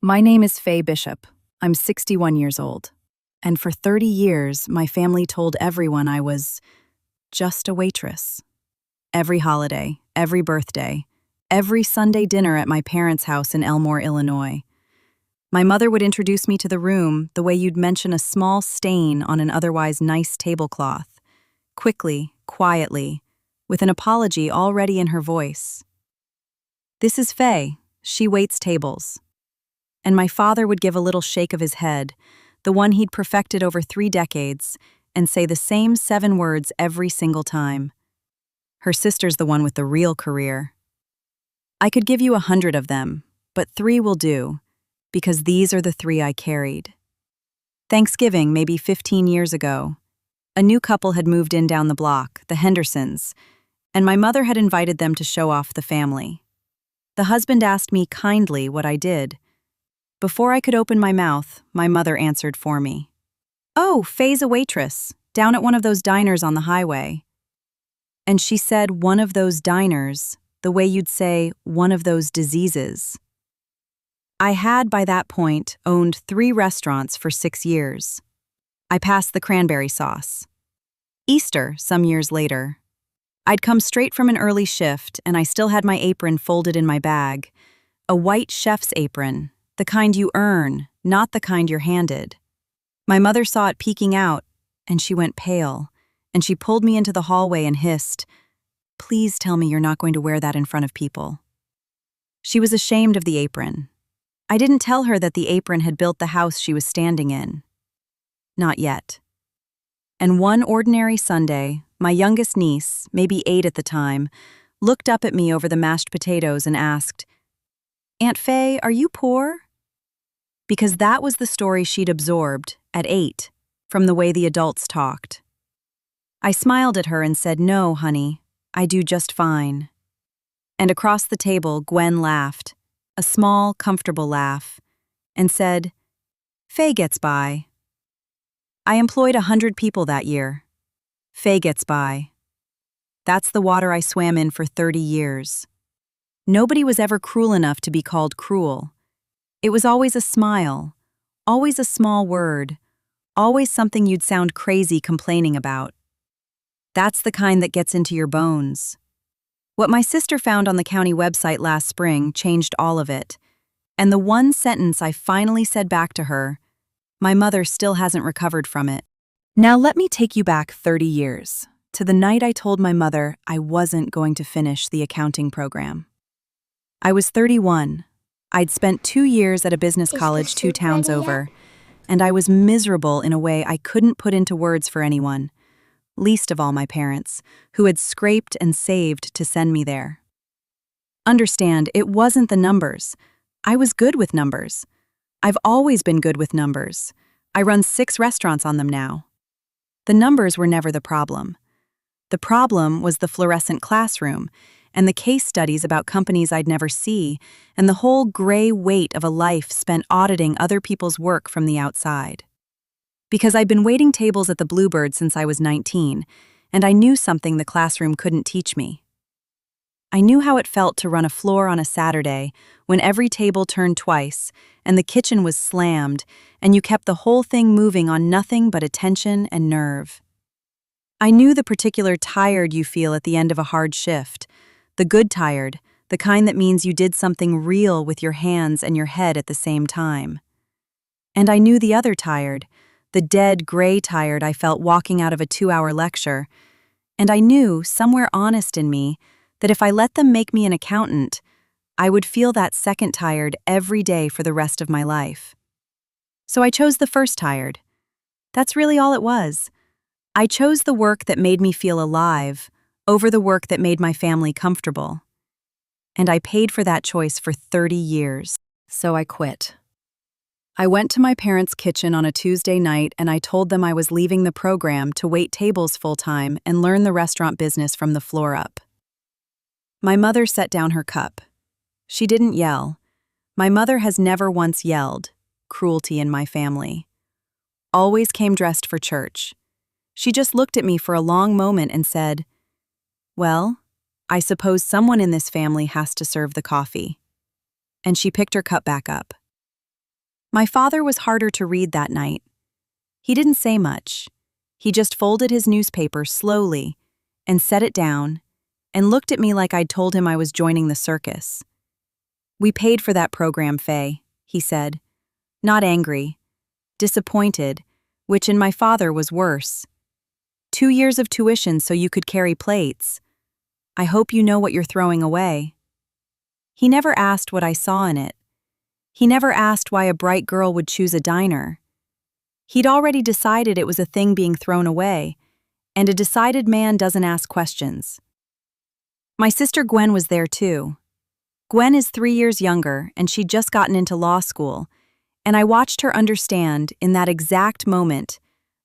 My name is Faye Bishop. I'm 61 years old. And for 30 years, my family told everyone I was just a waitress. Every holiday, every birthday, every Sunday dinner at my parents' house in Elmore, Illinois. My mother would introduce me to the room the way you'd mention a small stain on an otherwise nice tablecloth, quickly, quietly, with an apology already in her voice. "This is Faye. She waits tables." And my father would give a little shake of his head, the one he'd perfected over 3 decades, and say the same 7 words every single time. "Her sister's the one with the real career." I could give you 100 of them, but 3 will do, because these are the 3 I carried. Thanksgiving, maybe 15 years ago, a new couple had moved in down the block, the Hendersons, and my mother had invited them to show off the family. The husband asked me kindly what I did. Before I could open my mouth, my mother answered for me. "Oh, Faye's a waitress, down at one of those diners on the highway." And she said one of those diners, the way you'd say one of those diseases. I had, by that point, owned 3 restaurants for 6 years. I passed the cranberry sauce. Easter, some years later. I'd come straight from an early shift, and I still had my apron folded in my bag. A white chef's apron, the kind you earn, not the kind you're handed. My mother saw it peeking out, and she went pale, and she pulled me into the hallway and hissed, "Please tell me you're not going to wear that in front of people." She was ashamed of the apron. I didn't tell her that the apron had built the house she was standing in. Not yet. And one ordinary Sunday, my youngest niece, maybe 8 at the time, looked up at me over the mashed potatoes and asked, "Aunt Faye, are you poor?" Because that was the story she'd absorbed, at 8, from the way the adults talked. I smiled at her and said, "No, honey, I do just fine." And across the table, Gwen laughed, a small, comfortable laugh, and said, "Faye gets by." I employed 100 people that year. Faye gets by. That's the water I swam in for 30 years. Nobody was ever cruel enough to be called cruel. It was always a smile, always a small word, always something you'd sound crazy complaining about. That's the kind that gets into your bones. What my sister found on the county website last spring changed all of it. And the one sentence I finally said back to her, my mother still hasn't recovered from it. Now let me take you back 30 years, to the night I told my mother I wasn't going to finish the accounting program. I was 31. I'd spent 2 years at a business college 2 towns over, and I was miserable in a way I couldn't put into words for anyone, least of all my parents, who had scraped and saved to send me there. Understand, it wasn't the numbers. I was good with numbers. I've always been good with numbers. I run 6 restaurants on them now. The numbers were never the problem. The problem was the fluorescent classroom, and the case studies about companies I'd never see, and the whole gray weight of a life spent auditing other people's work from the outside. Because I'd been waiting tables at the Bluebird since I was 19, and I knew something the classroom couldn't teach me. I knew how it felt to run a floor on a Saturday when every table turned twice, and the kitchen was slammed, and you kept the whole thing moving on nothing but attention and nerve. I knew the particular tired you feel at the end of a hard shift, the good tired, the kind that means you did something real with your hands and your head at the same time. And I knew the other tired, the dead, gray tired I felt walking out of a 2-hour lecture, and I knew, somewhere honest in me, that if I let them make me an accountant, I would feel that second tired every day for the rest of my life. So I chose the first tired. That's really all it was. I chose the work that made me feel alive over the work that made my family comfortable. And I paid for that choice for 30 years. So I quit. I went to my parents' kitchen on a Tuesday night and I told them I was leaving the program to wait tables full-time and learn the restaurant business from the floor up. My mother set down her cup. She didn't yell. My mother has never once yelled. Cruelty in my family. Always came dressed for church. She just looked at me for a long moment and said, "Well, I suppose someone in this family has to serve the coffee." And she picked her cup back up. My father was harder to read that night. He didn't say much. He just folded his newspaper slowly and set it down and looked at me like I'd told him I was joining the circus. "We paid for that program, Faye," he said. Not angry, disappointed, which in my father was worse. 2 years of tuition so you could carry plates. I hope you know what you're throwing away. He never asked what I saw in it. He never asked why a bright girl would choose a diner. He'd already decided it was a thing being thrown away, and a decided man doesn't ask questions. My sister Gwen was there too. Gwen is 3 years younger, and she'd just gotten into law school, and I watched her understand in that exact moment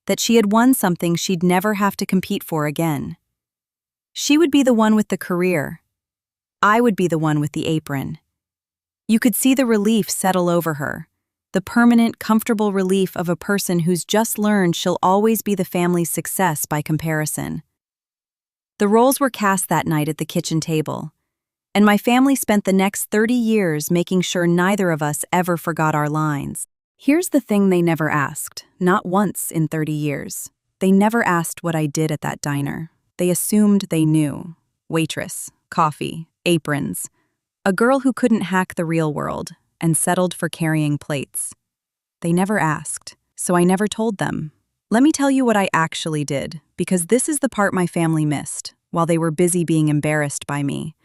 that she had won something she'd never have to compete for again. She would be the one with the career. I would be the one with the apron. You could see the relief settle over her, the permanent, comfortable relief of a person who's just learned she'll always be the family's success by comparison. The roles were cast that night at the kitchen table, and my family spent the next 30 years making sure neither of us ever forgot our lines. Here's the thing they never asked, not once in 30 years. They never asked what I did at that diner. They assumed they knew. Waitress, coffee, aprons. A girl who couldn't hack the real world and settled for carrying plates. They never asked, so I never told them. Let me tell you what I actually did, because this is the part my family missed, while they were busy being embarrassed by me.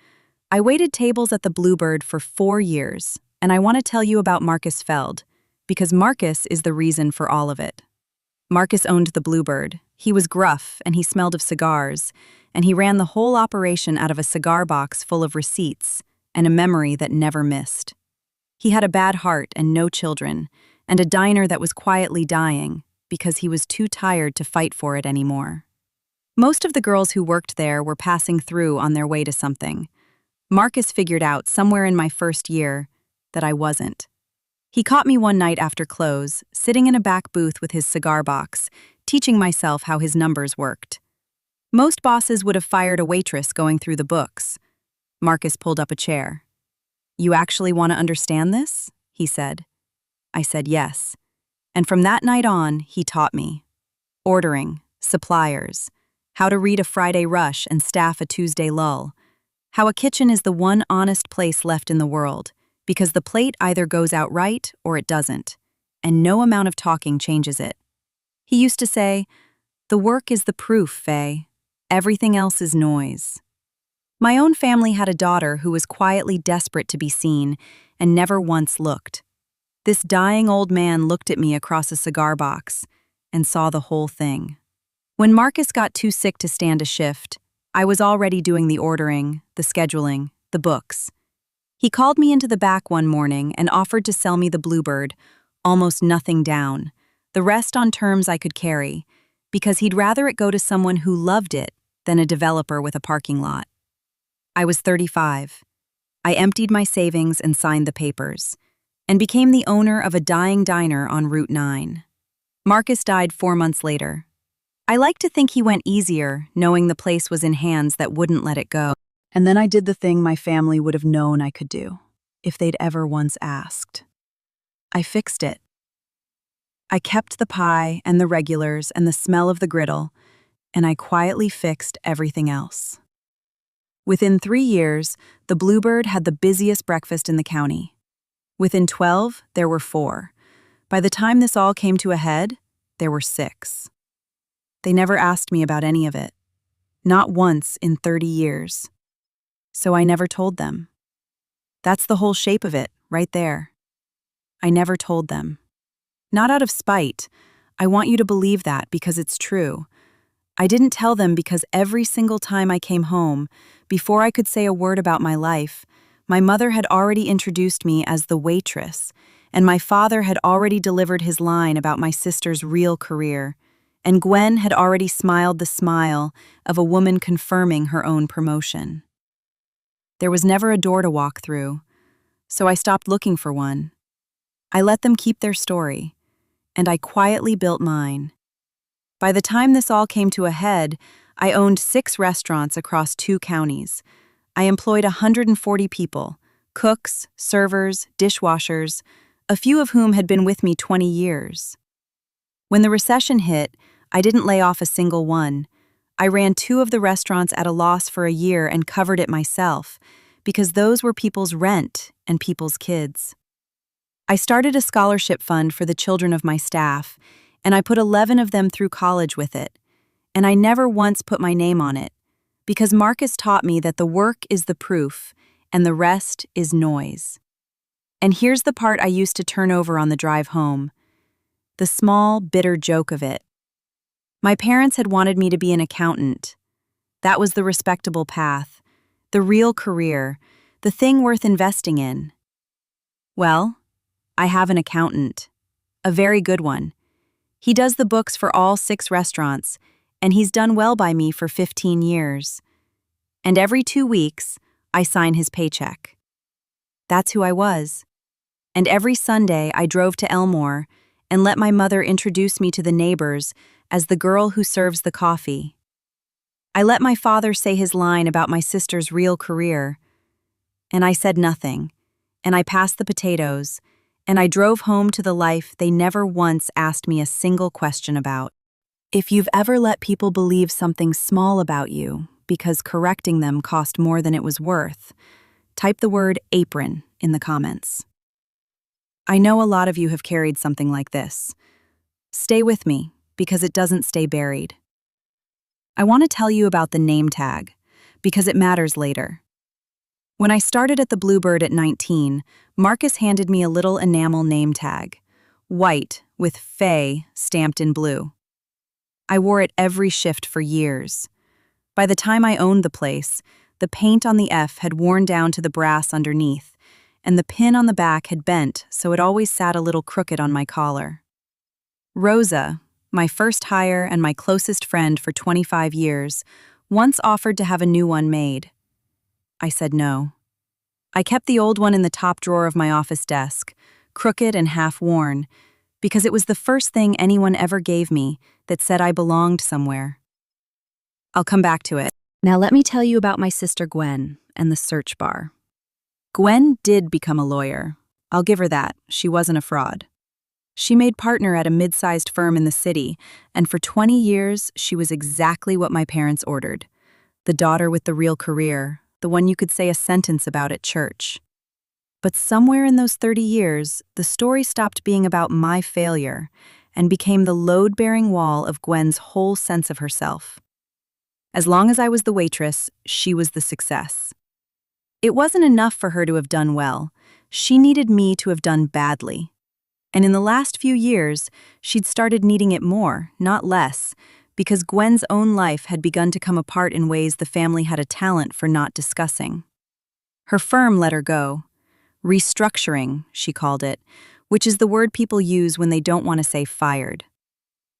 I waited tables at the Bluebird for 4 years, and I want to tell you about Marcus Feld, because Marcus is the reason for all of it. Marcus owned the Bluebird. He was gruff, and he smelled of cigars, and he ran the whole operation out of a cigar box full of receipts and a memory that never missed. He had a bad heart and no children, and a diner that was quietly dying because he was too tired to fight for it anymore. Most of the girls who worked there were passing through on their way to something. Marcus figured out somewhere in my first year that I wasn't. He caught me one night after close, sitting in a back booth with his cigar box, teaching myself how his numbers worked. Most bosses would have fired a waitress going through the books. Marcus pulled up a chair. "You actually want to understand this?" he said. I said yes. And from that night on, he taught me. Ordering, suppliers, how to read a Friday rush and staff a Tuesday lull, how a kitchen is the one honest place left in the world, because the plate either goes out right or it doesn't, and no amount of talking changes it. He used to say, "The work is the proof, Faye. Everything else is noise." My own family had a daughter who was quietly desperate to be seen and never once looked. This dying old man looked at me across a cigar box and saw the whole thing. When Marcus got too sick to stand a shift, I was already doing the ordering, the scheduling, the books. He called me into the back one morning and offered to sell me the Bluebird, almost nothing down, the rest on terms I could carry, because he'd rather it go to someone who loved it than a developer with a parking lot. I was 35. I emptied my savings and signed the papers, and became the owner of a dying diner on Route 9. Marcus died 4 months later. I like to think he went easier, knowing the place was in hands that wouldn't let it go. And then I did the thing my family would have known I could do, if they'd ever once asked. I fixed it. I kept the pie and the regulars and the smell of the griddle, and I quietly fixed everything else. Within 3 years, the Bluebird had the busiest breakfast in the county. Within 12, there were 4. By the time this all came to a head, there were 6. They never asked me about any of it. Not once in 30 years. So I never told them. That's the whole shape of it, right there. I never told them. Not out of spite. I want you to believe that because it's true. I didn't tell them because every single time I came home, before I could say a word about my life, my mother had already introduced me as the waitress, and my father had already delivered his line about my sister's real career, and Gwen had already smiled the smile of a woman confirming her own promotion. There was never a door to walk through, so I stopped looking for one. I let them keep their story, and I quietly built mine. By the time this all came to a head, I owned 6 restaurants across 2 counties. I employed 140 people, cooks, servers, dishwashers, a few of whom had been with me 20 years. When the recession hit, I didn't lay off a single one. I ran 2 of the restaurants at a loss for a year and covered it myself, because those were people's rent and people's kids. I started a scholarship fund for the children of my staff, and I put 11 of them through college with it. And I never once put my name on it, because Marcus taught me that the work is the proof, and the rest is noise. And here's the part I used to turn over on the drive home. The small, bitter joke of it. My parents had wanted me to be an accountant. That was the respectable path, the real career, the thing worth investing in. Well, I have an accountant, a very good one. He does the books for all 6 restaurants, and he's done well by me for 15 years. And every 2 weeks, I sign his paycheck. That's who I was. And every Sunday, I drove to Elmore and let my mother introduce me to the neighbors as the girl who serves the coffee. I let my father say his line about my sister's real career. And I said nothing, and I passed the potatoes, and I drove home to the life they never once asked me a single question about. If you've ever let people believe something small about you because correcting them cost more than it was worth, type the word apron in the comments. I know a lot of you have carried something like this. Stay with me, because it doesn't stay buried. I want to tell you about the name tag, because it matters later. When I started at the Bluebird at 19, Marcus handed me a little enamel name tag, white with Faye stamped in blue. I wore it every shift for years. By the time I owned the place, the paint on the F had worn down to the brass underneath, and the pin on the back had bent, so it always sat a little crooked on my collar. Rosa, my first hire and my closest friend for 25 years, once offered to have a new one made. I said no. I kept the old one in the top drawer of my office desk, crooked and half-worn, because it was the first thing anyone ever gave me that said I belonged somewhere. I'll come back to it. Now let me tell you about my sister Gwen and the search bar. Gwen did become a lawyer. I'll give her that. She wasn't a fraud. She made partner at a mid-sized firm in the city, and for 20 years, she was exactly what my parents ordered. The daughter with the real career, the one you could say a sentence about at church. But somewhere in those 30 years, the story stopped being about my failure and became the load-bearing wall of Gwen's whole sense of herself. As long as I was the waitress, she was the success. It wasn't enough for her to have done well. She needed me to have done badly. And in the last few years, she'd started needing it more, not less, because Gwen's own life had begun to come apart in ways the family had a talent for not discussing. Her firm let her go. Restructuring, she called it, which is the word people use when they don't want to say fired.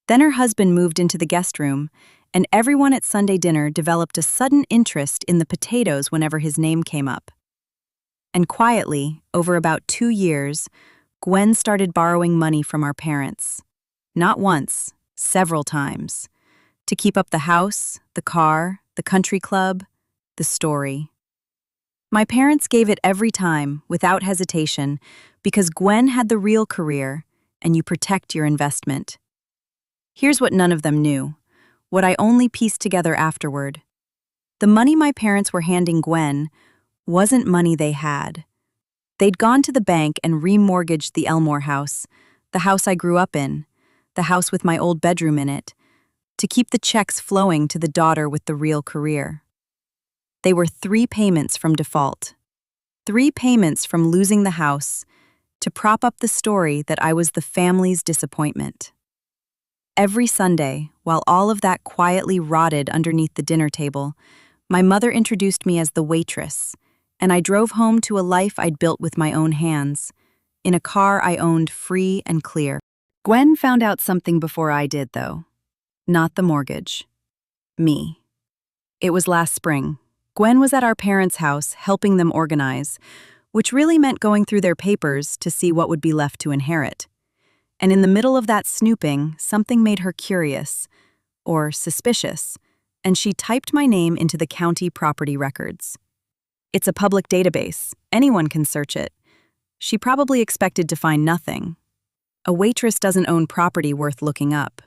Then her husband moved into the guest room, and everyone at Sunday dinner developed a sudden interest in the potatoes whenever his name came up. And quietly, over about 2 years, Gwen started borrowing money from our parents. Not once, several times. To keep up the house, the car, the country club, the story. My parents gave it every time, without hesitation, because Gwen had the real career, and you protect your investment. Here's what none of them knew, what I only pieced together afterward. The money my parents were handing Gwen wasn't money they had. They'd gone to the bank and remortgaged the Elmore house, the house I grew up in, the house with my old bedroom in it, to keep the checks flowing to the daughter with the real career. They were 3 payments from default. 3 payments from losing the house to prop up the story that I was the family's disappointment. Every Sunday, while all of that quietly rotted underneath the dinner table, my mother introduced me as the waitress, and I drove home to a life I'd built with my own hands, in a car I owned free and clear. Gwen found out something before I did, though. Not the mortgage. Me. It was last spring. Gwen was at our parents' house helping them organize, which really meant going through their papers to see what would be left to inherit. And in the middle of that snooping, something made her curious, or suspicious, and she typed my name into the county property records. It's a public database. Anyone can search it. She probably expected to find nothing. A waitress doesn't own property worth looking up.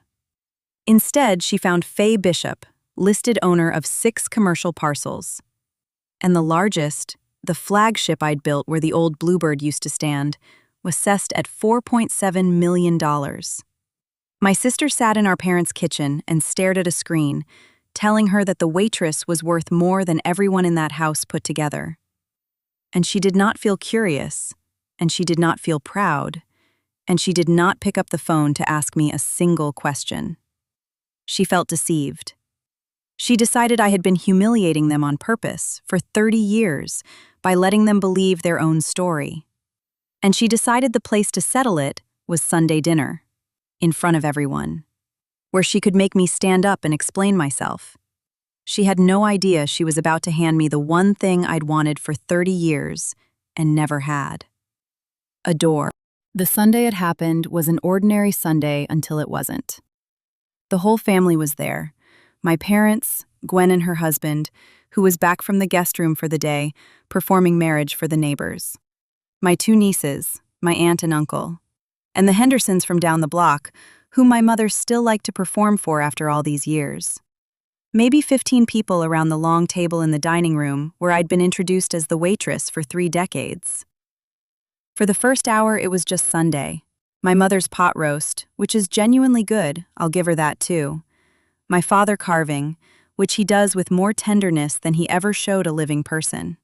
Instead, she found Faye Bishop, listed owner of 6 commercial parcels. And the largest, the flagship I'd built where the old Bluebird used to stand, was assessed at $4.7 million. My sister sat in our parents' kitchen and stared at a screen, telling her that the waitress was worth more than everyone in that house put together. And she did not feel curious, and she did not feel proud, and she did not pick up the phone to ask me a single question. She felt deceived. She decided I had been humiliating them on purpose for 30 years by letting them believe their own story. And she decided the place to settle it was Sunday dinner, in front of everyone, where she could make me stand up and explain myself. She had no idea she was about to hand me the one thing I'd wanted for 30 years and never had. A door. The Sunday it happened was an ordinary Sunday until it wasn't. The whole family was there. My parents, Gwen and her husband, who was back from the guest room for the day, performing marriage for the neighbors. My 2 nieces, my aunt and uncle, and the Hendersons from down the block, whom my mother still liked to perform for after all these years. Maybe 15 people around the long table in the dining room where I'd been introduced as the waitress for 3 decades. For the first hour, it was just Sunday. My mother's pot roast, which is genuinely good, I'll give her that too. My father carving, which he does with more tenderness than he ever showed a living person.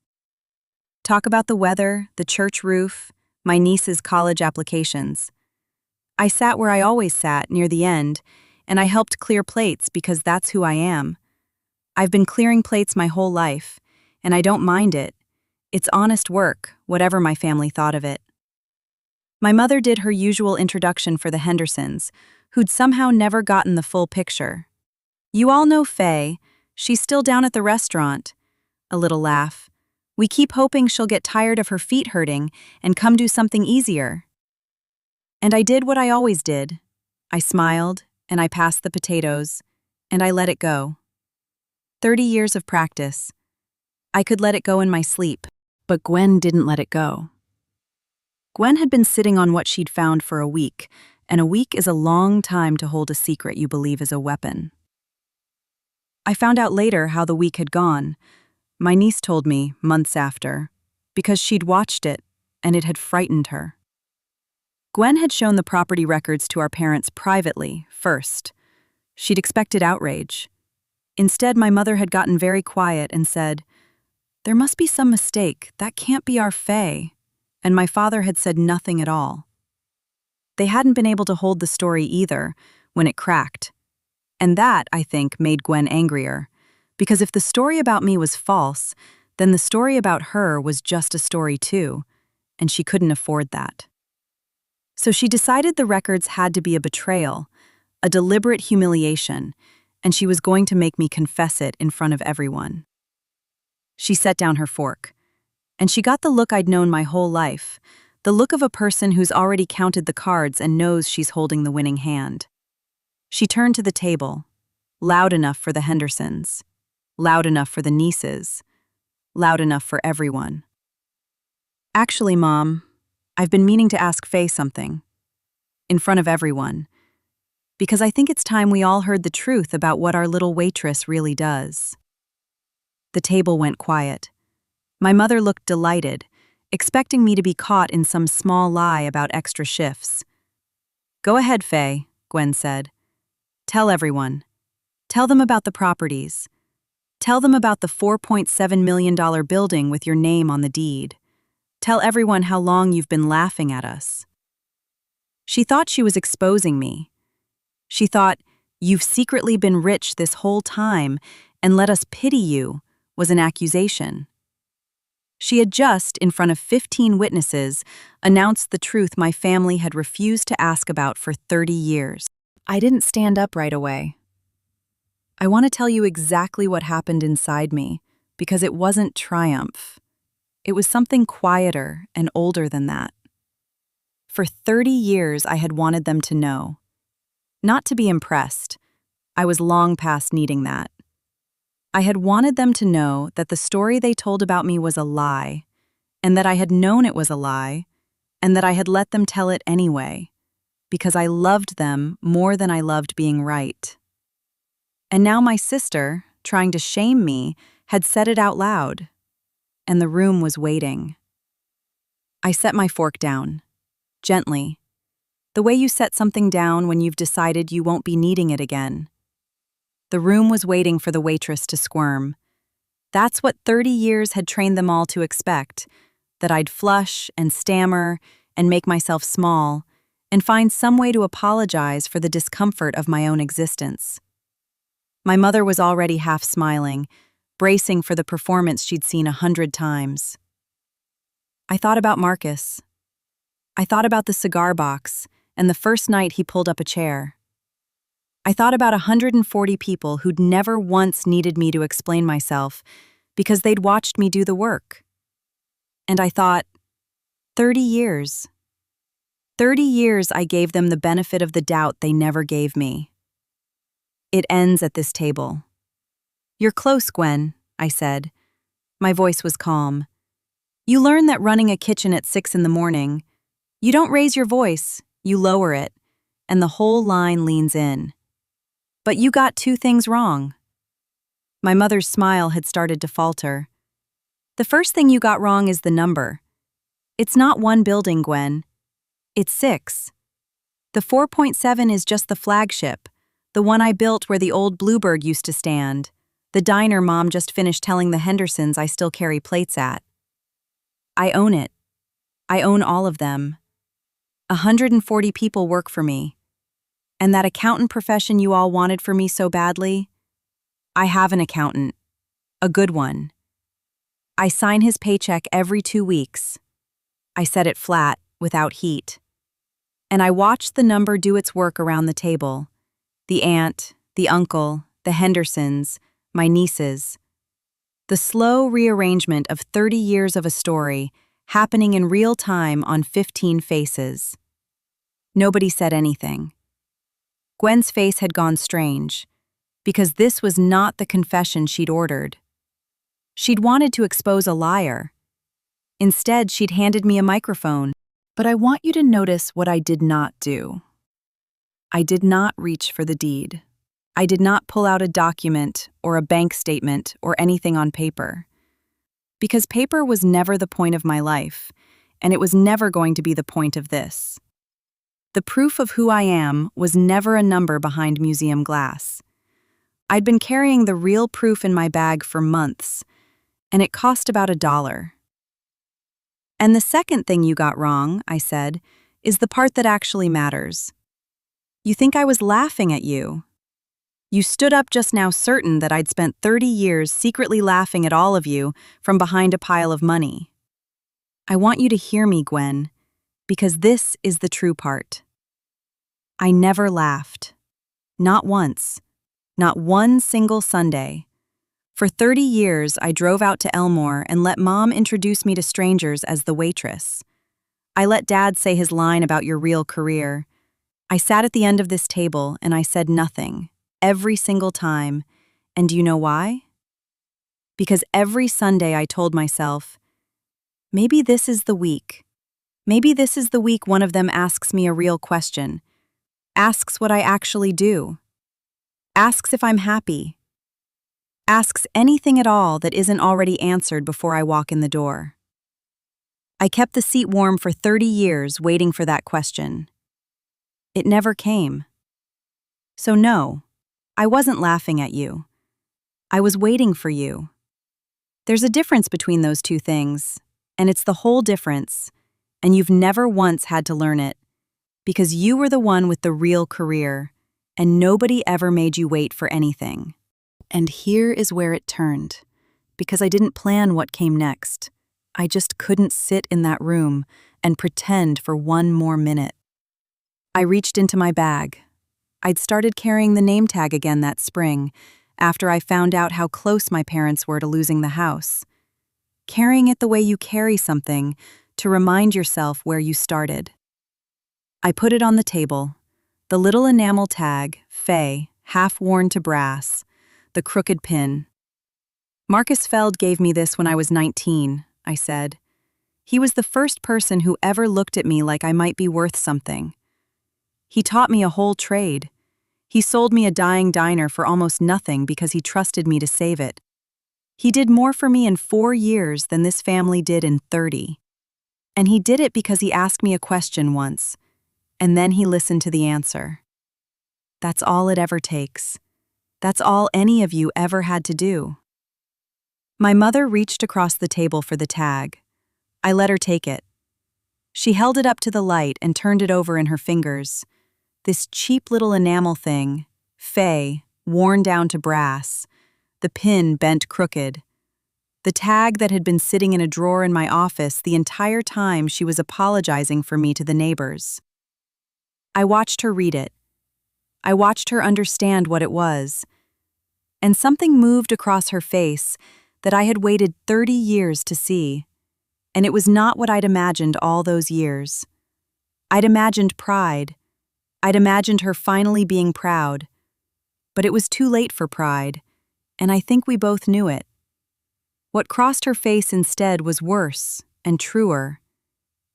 Talk about the weather, the church roof, my niece's college applications. I sat where I always sat, near the end, and I helped clear plates because that's who I am. I've been clearing plates my whole life, and I don't mind it. It's honest work, whatever my family thought of it. My mother did her usual introduction for the Hendersons, who'd somehow never gotten the full picture. You all know Faye. She's still down at the restaurant. A little laugh. We keep hoping she'll get tired of her feet hurting and come do something easier. And I did what I always did. I smiled, and I passed the potatoes, and I let it go. 30 years of practice. I could let it go in my sleep, but Gwen didn't let it go. Gwen had been sitting on what she'd found for a week, and a week is a long time to hold a secret you believe is a weapon. I found out later how the week had gone. My niece told me, months after, because she'd watched it, and it had frightened her. Gwen had shown the property records to our parents privately, first. She'd expected outrage. Instead, my mother had gotten very quiet and said, "There must be some mistake. That can't be our Faye." And my father had said nothing at all. They hadn't been able to hold the story either when it cracked. And that, I think, made Gwen angrier. Because if the story about me was false, then the story about her was just a story too, and she couldn't afford that. So she decided the records had to be a betrayal, a deliberate humiliation, and she was going to make me confess it in front of everyone. She set down her fork, and she got the look I'd known my whole life, the look of a person who's already counted the cards and knows she's holding the winning hand. She turned to the table, loud enough for the Hendersons, loud enough for the nieces, loud enough for everyone. "Actually, Mom, I've been meaning to ask Faye something. In front of everyone. Because I think it's time we all heard the truth about what our little waitress really does." The table went quiet. My mother looked delighted, expecting me to be caught in some small lie about extra shifts. "Go ahead, Faye," Gwen said. "Tell everyone. Tell them about the properties. Tell them about the $4.7 million building with your name on the deed. Tell everyone how long you've been laughing at us." She thought she was exposing me. She thought, "You've secretly been rich this whole time and let us pity you," was an accusation. She had just, in front of 15 witnesses, announced the truth my family had refused to ask about for 30 years. I didn't stand up right away. I want to tell you exactly what happened inside me, because it wasn't triumph. It was something quieter and older than that. For 30 years, I had wanted them to know. Not to be impressed. I was long past needing that. I had wanted them to know that the story they told about me was a lie, and that I had known it was a lie, and that I had let them tell it anyway, because I loved them more than I loved being right. And now my sister, trying to shame me, had said it out loud, and the room was waiting. I set my fork down, gently, the way you set something down when you've decided you won't be needing it again. The room was waiting for the waitress to squirm. That's what 30 years had trained them all to expect, that I'd flush and stammer and make myself small and find some way to apologize for the discomfort of my own existence. My mother was already half smiling, bracing for the performance she'd seen 100 times. I thought about Marcus. I thought about the cigar box and the first night he pulled up a chair. I thought about 140 people who'd never once needed me to explain myself because they'd watched me do the work. And I thought, 30 years. 30 years I gave them the benefit of the doubt they never gave me. It ends at this table. You're close, Gwen, I said. My voice was calm. You learn that running a kitchen at 6 in the morning, you don't raise your voice, you lower it, and the whole line leans in. But you got 2 things wrong. My mother's smile had started to falter. The first thing you got wrong is the number. It's not 1 building, Gwen. It's 6. The 4.7 is just the flagship, the one I built where the old Bluebird used to stand, the diner Mom just finished telling the Hendersons I still carry plates at. I own it. I own all of them. 140 people work for me. And that accountant profession you all wanted for me so badly? I have an accountant. A good one. I sign his paycheck every 2 weeks. I set it flat, without heat. And I watched the number do its work around the table. The aunt, the uncle, the Hendersons, my nieces. The slow rearrangement of 30 years of a story happening in real time on 15 faces. Nobody said anything. Gwen's face had gone strange, because this was not the confession she'd ordered. She'd wanted to expose a liar. Instead, she'd handed me a microphone. But I want you to notice what I did not do. I did not reach for the deed. I did not pull out a document or a bank statement or anything on paper. Because paper was never the point of my life, and it was never going to be the point of this. The proof of who I am was never a number behind museum glass. I'd been carrying the real proof in my bag for months, and it cost about $1. And the second thing you got wrong, I said, is the part that actually matters. You think I was laughing at you. You stood up just now certain that I'd spent 30 years secretly laughing at all of you from behind a pile of money. I want you to hear me, Gwen, because this is the true part. I never laughed. Not once. Not one single Sunday. For 30 years, I drove out to Elmore and let Mom introduce me to strangers as the waitress. I let Dad say his line about your real career. I sat at the end of this table and I said nothing, every single time. And do you know why? Because every Sunday I told myself, maybe this is the week. Maybe this is the week one of them asks me a real question. Asks what I actually do. Asks if I'm happy. Asks anything at all that isn't already answered before I walk in the door. I kept the seat warm for 30 years waiting for that question. It never came. So no, I wasn't laughing at you. I was waiting for you. There's a difference between those 2 things, and it's the whole difference, and you've never once had to learn it, because you were the one with the real career, and nobody ever made you wait for anything. And here is where it turned, because I didn't plan what came next. I just couldn't sit in that room and pretend for 1 more minute. I reached into my bag. I'd started carrying the name tag again that spring, after I found out how close my parents were to losing the house. Carrying it the way you carry something to remind yourself where you started. I put it on the table, the little enamel tag, Faye, half worn to brass, the crooked pin. Marcus Feld gave me this when I was 19, I said. He was the first person who ever looked at me like I might be worth something. He taught me a whole trade. He sold me a dying diner for almost nothing because he trusted me to save it. He did more for me in 4 years than this family did in 30. And he did it because he asked me a question once, and then he listened to the answer. That's all it ever takes. That's all any of you ever had to do. My mother reached across the table for the tag. I let her take it. She held it up to the light and turned it over in her fingers. This cheap little enamel thing, Faye, worn down to brass, the pin bent crooked. The tag that had been sitting in a drawer in my office the entire time she was apologizing for me to the neighbors. I watched her read it. I watched her understand what it was. And something moved across her face that I had waited 30 years to see. And it was not what I'd imagined all those years. I'd imagined pride. I'd imagined her finally being proud. But it was too late for pride, and I think we both knew it. What crossed her face instead was worse and truer.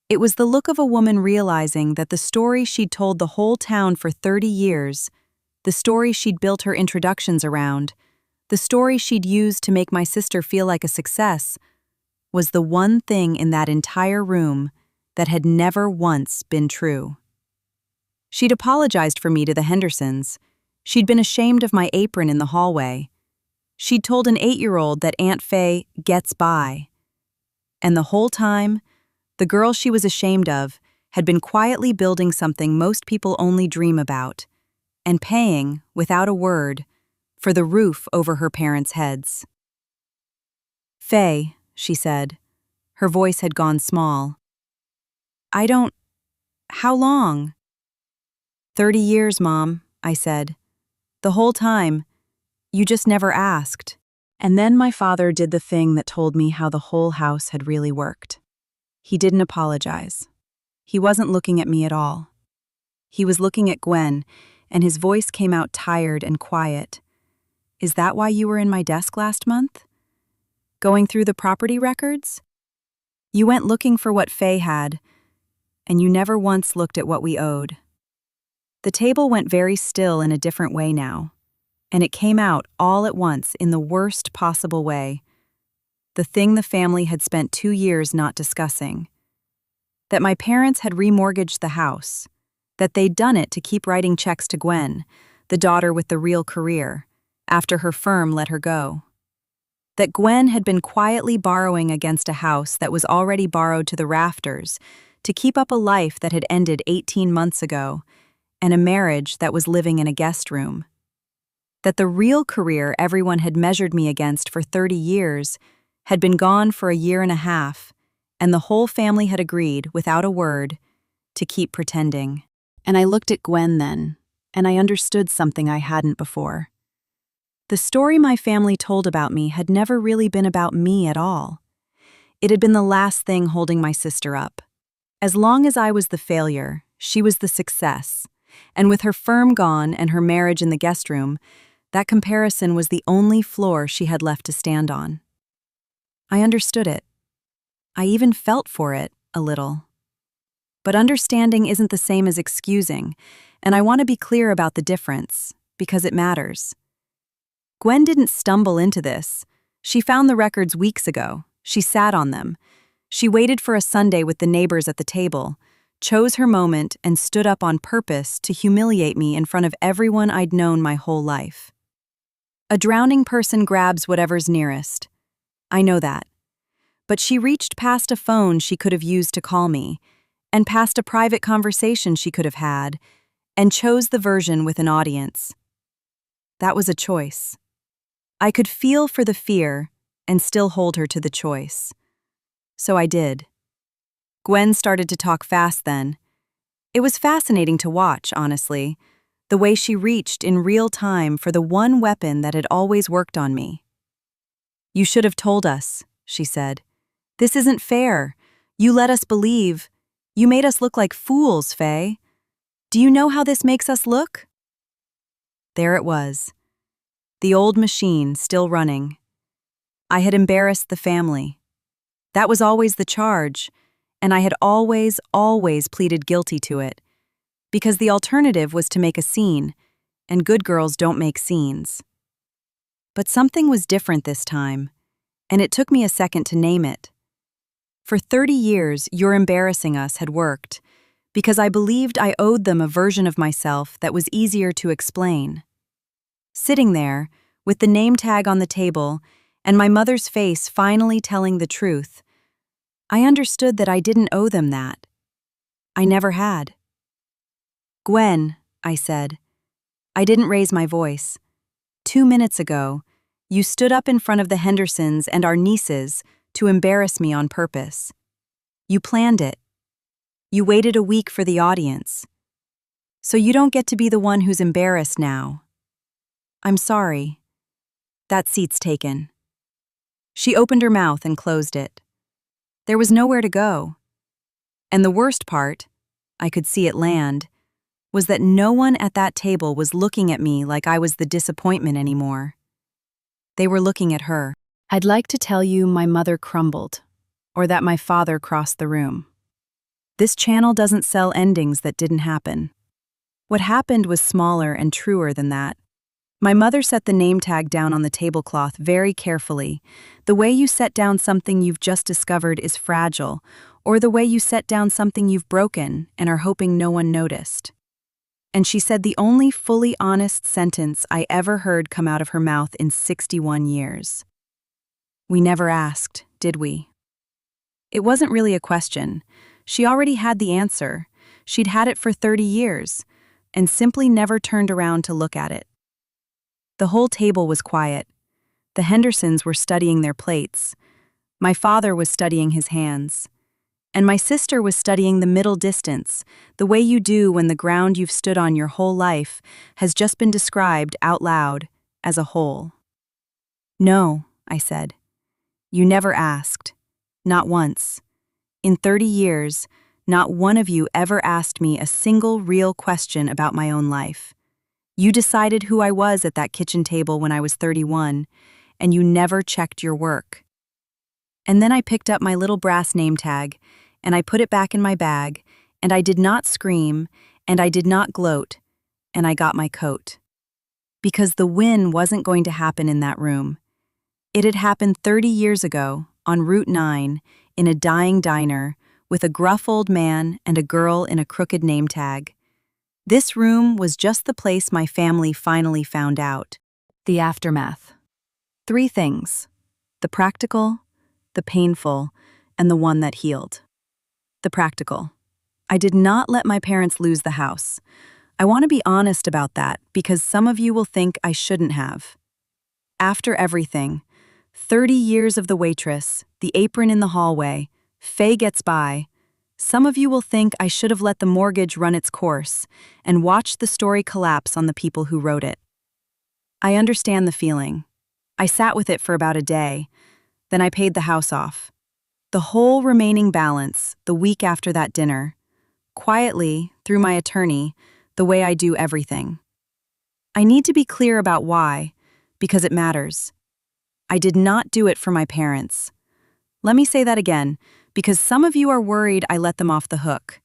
It was the look of a woman realizing that the story she'd told the whole town for 30 years, the story she'd built her introductions around, the story she'd used to make my sister feel like a success, was the one thing in that entire room that had never once been true. She'd apologized for me to the Hendersons. She'd been ashamed of my apron in the hallway. She'd told an 8-year-old that Aunt Faye gets by. And the whole time, the girl she was ashamed of had been quietly building something most people only dream about, and paying, without a word, for the roof over her parents' heads. "Faye," she said. Her voice had gone small. How long?" 30 years, Mom," I said. "The whole time. You just never asked." And then my father did the thing that told me how the whole house had really worked. He didn't apologize. He wasn't looking at me at all. He was looking at Gwen, and his voice came out tired and quiet. "Is that why you were in my desk last month? Going through the property records? You went looking for what Faye had, and you never once looked at what we owed." The table went very still in a different way now, and it came out all at once in the worst possible way. The thing the family had spent 2 years not discussing. That my parents had remortgaged the house, that they'd done it to keep writing checks to Gwen, the daughter with the real career, after her firm let her go. That Gwen had been quietly borrowing against a house that was already borrowed to the rafters to keep up a life that had ended 18 months ago, and a marriage that was living in a guest room. That the real career everyone had measured me against for 30 years had been gone for a year and a half, and the whole family had agreed, without a word, to keep pretending. And I looked at Gwen then, and I understood something I hadn't before. The story my family told about me had never really been about me at all. It had been the last thing holding my sister up. As long as I was the failure, she was the success. And with her firm gone and her marriage in the guest room, that comparison was the only floor she had left to stand on. I understood it. I even felt for it, a little. But understanding isn't the same as excusing, and I want to be clear about the difference, because it matters. Gwen didn't stumble into this. She found the records weeks ago. She sat on them. She waited for a Sunday with the neighbors at the table, chose her moment, and stood up on purpose to humiliate me in front of everyone I'd known my whole life. A drowning person grabs whatever's nearest. I know that. But she reached past a phone she could have used to call me, and past a private conversation she could have had, and chose the version with an audience. That was a choice. I could feel for the fear and still hold her to the choice. So I did. Gwen started to talk fast then. It was fascinating to watch, honestly, the way she reached in real time for the one weapon that had always worked on me. "You should have told us," she said. "This isn't fair. You let us believe. You made us look like fools, Faye. Do you know how this makes us look?" There it was. The old machine still running. I had embarrassed the family. That was always the charge, and I had always pleaded guilty to it, because the alternative was to make a scene, and good girls don't make scenes. But something was different this time, and it took me a second to name it. For 30 years, "You're embarrassing us" had worked, because I believed I owed them a version of myself that was easier to explain. Sitting there, with the name tag on the table, and my mother's face finally telling the truth, I understood that I didn't owe them that. I never had. "Gwen," I said. I didn't raise my voice. 2 minutes ago, you stood up in front of the Hendersons and our nieces to embarrass me on purpose. You planned it. You waited a week for the audience. So you don't get to be the one who's embarrassed now. I'm sorry. That seat's taken." She opened her mouth and closed it. There was nowhere to go. And the worst part, I could see it land, was that no one at that table was looking at me like I was the disappointment anymore. They were looking at her. I'd like to tell you my mother crumbled, or that my father crossed the room. This channel doesn't sell endings that didn't happen. What happened was smaller and truer than that. My mother set the name tag down on the tablecloth very carefully, the way you set down something you've just discovered is fragile, or the way you set down something you've broken and are hoping no one noticed. And she said the only fully honest sentence I ever heard come out of her mouth in 61 years. "We never asked, did we?" It wasn't really a question. She already had the answer. She'd had it for 30 years, and simply never turned around to look at it. The whole table was quiet. The Hendersons were studying their plates. My father was studying his hands. And my sister was studying the middle distance, the way you do when the ground you've stood on your whole life has just been described out loud as a hole. "No," I said. "You never asked. Not once. In 30 years, not one of you ever asked me a single real question about my own life. You decided who I was at that kitchen table when I was 31, and you never checked your work." And then I picked up my little brass name tag, and I put it back in my bag, and I did not scream, and I did not gloat, and I got my coat. Because the win wasn't going to happen in that room. It had happened 30 years ago, on Route 9, in a dying diner, with a gruff old man and a girl in a crooked name tag. This room was just the place my family finally found out. The aftermath. 3 things: the practical, the painful, and the one that healed. The practical. I did not let my parents lose the house. I want to be honest about that because some of you will think I shouldn't have. After everything, 30 years of the waitress, the apron in the hallway, Faye gets by, some of you will think I should have let the mortgage run its course and watched the story collapse on the people who wrote it. I understand the feeling. I sat with it for about a day, then I paid the house off. The whole remaining balance, the week after that dinner, quietly, through my attorney, the way I do everything. I need to be clear about why, because it matters. I did not do it for my parents. Let me say that again, because some of you are worried I let them off the hook.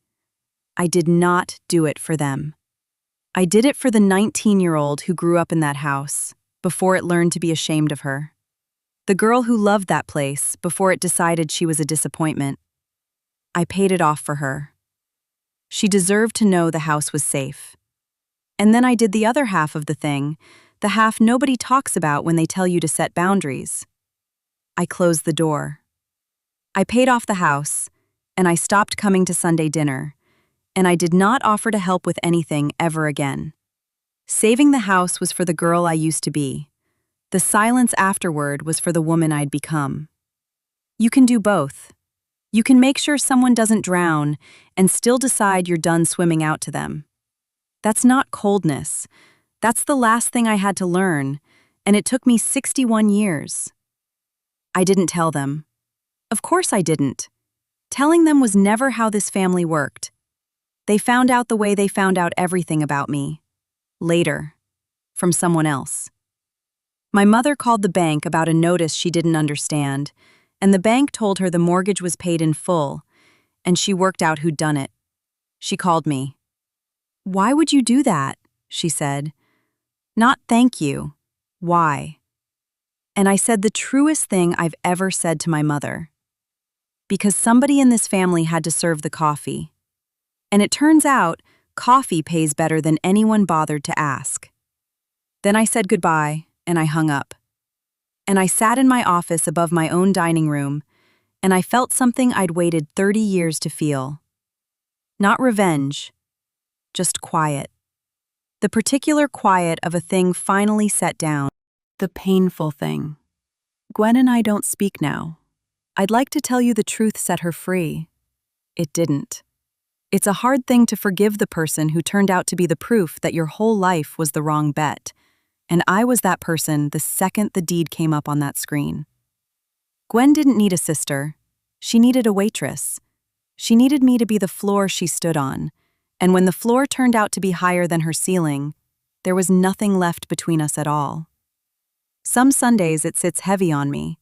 I did not do it for them. I did it for the 19-year-old who grew up in that house, before it learned to be ashamed of her. The girl who loved that place before it decided she was a disappointment. I paid it off for her. She deserved to know the house was safe. And then I did the other half of the thing, the half nobody talks about when they tell you to set boundaries. I closed the door. I paid off the house, and I stopped coming to Sunday dinner, and I did not offer to help with anything ever again. Saving the house was for the girl I used to be. The silence afterward was for the woman I'd become. You can do both. You can make sure someone doesn't drown and still decide you're done swimming out to them. That's not coldness. That's the last thing I had to learn, and it took me 61 years. I didn't tell them. Of course I didn't. Telling them was never how this family worked. They found out the way they found out everything about me. Later. From someone else. My mother called the bank about a notice she didn't understand, and the bank told her the mortgage was paid in full, and she worked out who'd done it. She called me. "Why would you do that?" she said. "Not thank you. Why?" And I said the truest thing I've ever said to my mother. Because somebody in this family had to serve the coffee. And it turns out, coffee pays better than anyone bothered to ask. Then I said goodbye, and I hung up. And I sat in my office above my own dining room, and I felt something I'd waited 30 years to feel. Not revenge, just quiet. The particular quiet of a thing finally set down. The painful thing. Gwen and I don't speak now. I'd like to tell you the truth set her free. It didn't. It's a hard thing to forgive the person who turned out to be the proof that your whole life was the wrong bet. And I was that person the second the deed came up on that screen. Gwen didn't need a sister. She needed a waitress. She needed me to be the floor she stood on. And when the floor turned out to be higher than her ceiling, there was nothing left between us at all. Some Sundays it sits heavy on me.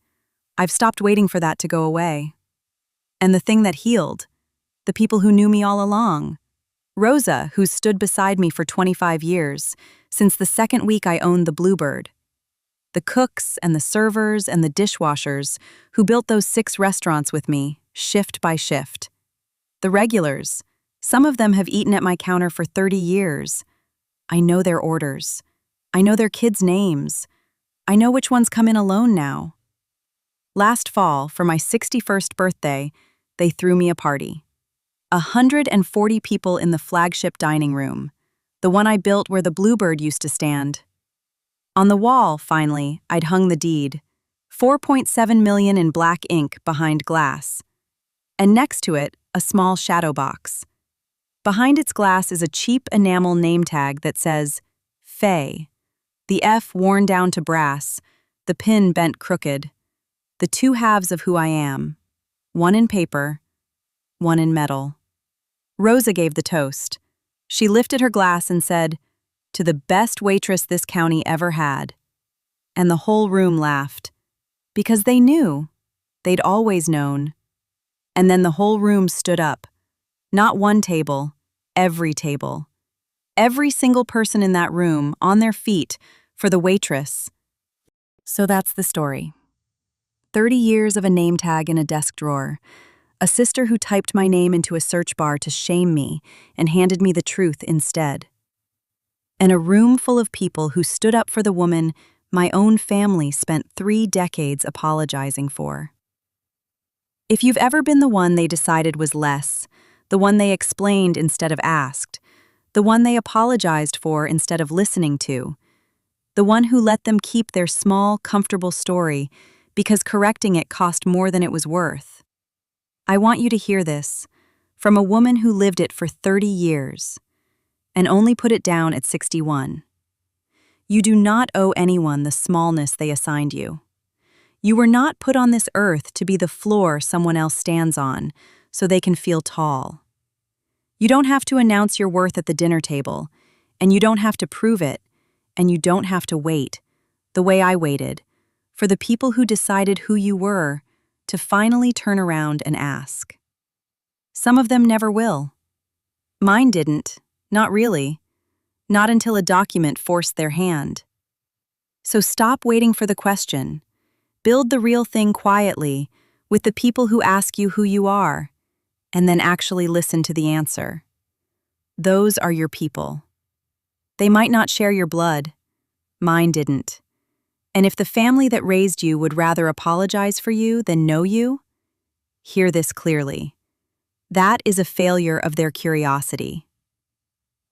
I've stopped waiting for that to go away. And the thing that healed, the people who knew me all along. Rosa, who's stood beside me for 25 years, since the second week I owned the Bluebird. The cooks and the servers and the dishwashers who built those 6 restaurants with me, shift by shift. The regulars, some of them have eaten at my counter for 30 years. I know their orders. I know their kids' names. I know which ones come in alone now. Last fall, for my 61st birthday, they threw me a party. 140 people in the flagship dining room, the one I built where the Bluebird used to stand. On the wall, finally, I'd hung the deed, $4.7 million in black ink behind glass. And next to it, a small shadow box. Behind its glass is a cheap enamel name tag that says, Faye. The F worn down to brass, the pin bent crooked. The 2 halves of who I am, one in paper, one in metal. Rosa gave the toast. She lifted her glass and said, "To the best waitress this county ever had." And the whole room laughed. Because they knew. They'd always known. And then the whole room stood up. Not one table, every table. Every single person in that room, on their feet, for the waitress. So that's the story. 30 years of a name tag in a desk drawer. A sister who typed my name into a search bar to shame me and handed me the truth instead. And a room full of people who stood up for the woman my own family spent 3 decades apologizing for. If you've ever been the one they decided was less, the one they explained instead of asked, the one they apologized for instead of listening to, the one who let them keep their small, comfortable story because correcting it cost more than it was worth. I want you to hear this from a woman who lived it for 30 years and only put it down at 61. You do not owe anyone the smallness they assigned you. You were not put on this earth to be the floor someone else stands on so they can feel tall. You don't have to announce your worth at the dinner table, and you don't have to prove it, and you don't have to wait, the way I waited, for the people who decided who you were to finally turn around and ask. Some of them never will. Mine didn't, not really, not until a document forced their hand. So stop waiting for the question. Build the real thing quietly with the people who ask you who you are, and then actually listen to the answer. Those are your people. They might not share your blood. Mine didn't. And if the family that raised you would rather apologize for you than know you, hear this clearly. That is a failure of their curiosity.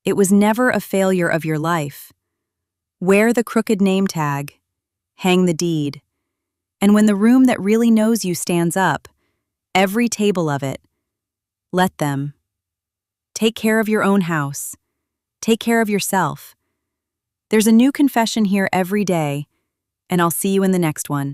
It was never a failure of your life. Wear the crooked name tag, hang the deed, and when the room that really knows you stands up, every table of it, let them. Take care of your own house. Take care of yourself. There's a new confession here every day, and I'll see you in the next one.